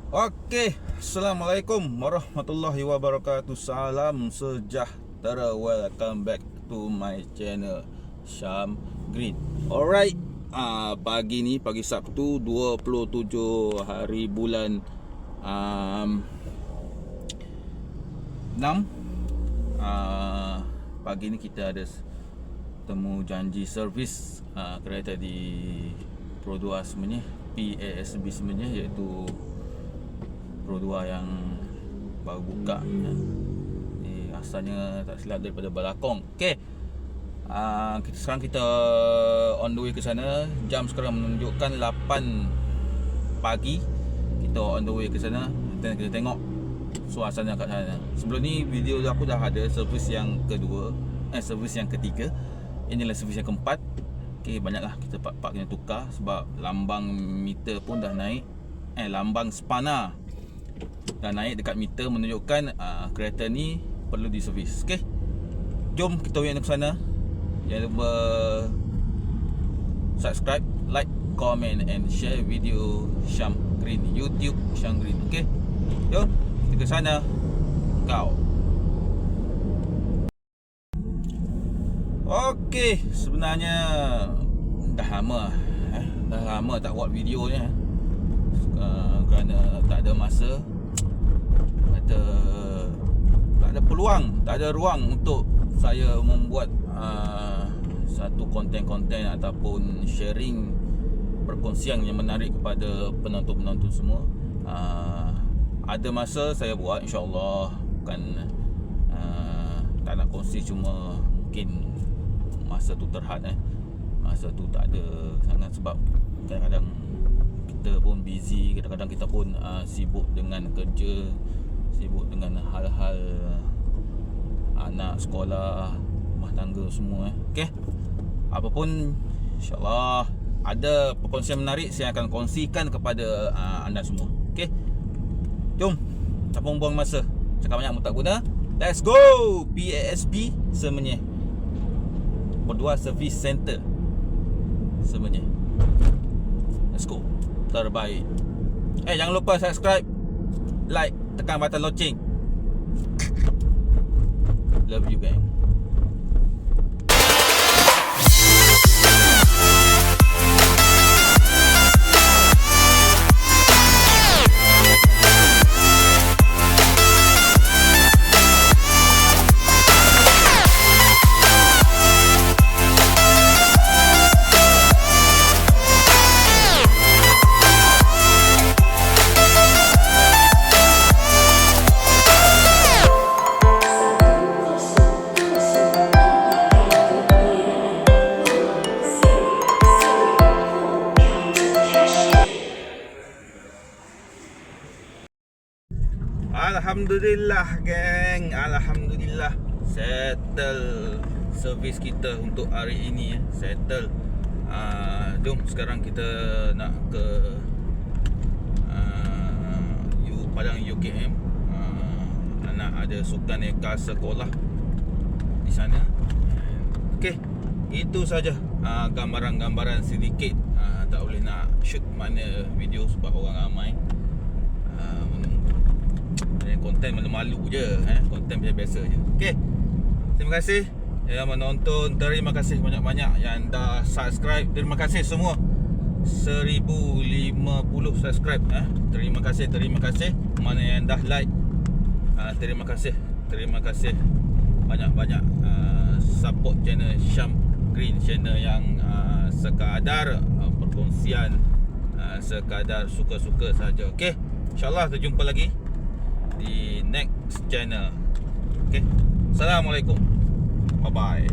Okey, Assalamualaikum warahmatullahi wabarakatuh. Salam sejahtera. Welcome back to my channel Syam Green. Alright, pagi ni, pagi Sabtu 27 hari bulan 6. Pagi ni kita ada temu janji servis kereta di Pro 2 sebenarnya, PASB sebenarnya, iaitu Pro 2 yang baru buka asalnya tak silap daripada Balakong. Okey, sekarang kita on the way ke sana. Jam sekarang menunjukkan 8 pagi. Kita on the way ke sana dan kita tengok suasana kat sana. Sebelum ni video aku dah ada servis yang kedua, servis yang ketiga. Inilah servis yang keempat. Okey, banyaklah kita part-part kena tukar sebab lambang meter pun dah naik. Lambang spana dah naik dekat meter, menunjukkan kereta ni perlu diservis. Okey, jom kita pergi ke sana. Jangan lupa subscribe, like, comment and share video Syam Green, YouTube Syam Green. Okey, jom kita ke sana. Okey, sebenarnya dah lama tak buat video ni, kerana tak ada masa, tak ada peluang, tak ada ruang untuk saya membuat satu konten-konten ataupun sharing perkongsian yang menarik kepada penonton-penonton semua. Ada masa saya buat, insyaAllah. Bukan tak nak kongsi, cuma mungkin masa tu terhad, masa tu tak ada sangat, sebab kadang-kadang kita pun busy, kadang-kadang kita pun sibuk dengan kerja, sibuk dengan hal-hal anak sekolah, rumah tangga semua. Okey, apapun, insyaAllah ada perkongsian menarik saya akan kongsikan kepada anda semua. Okey, jom, tak buang masa, cakap banyak pun tak guna. Let's go. PASB Semenyih, Pro 2 Service Center Semenyih. Let's go. Terbaik. Jangan lupa subscribe, like, tekan button loceng. Love you, gang. Alhamdulillah, geng. Alhamdulillah, settle servis kita untuk hari ini, settle. Jom sekarang kita nak ke Padang UKM. Anak ada sukan eka sekolah di sana. Okey, itu saja gambaran-gambaran sedikit. Tak boleh nak shoot mana video sebab orang ramai. Konten malu-malu je, konten biasa-biasa je. Okey, terima kasih yang menonton. Terima kasih banyak-banyak yang dah subscribe. Terima kasih semua, 1050 subscribe. Terima kasih. Mana yang dah like, terima kasih banyak-banyak. Support channel Syam Green, channel yang sekadar perkongsian, sekadar suka-suka saja. Okey, insyaAllah kita jumpa lagi di next channel. Okay, Assalamualaikum, bye bye.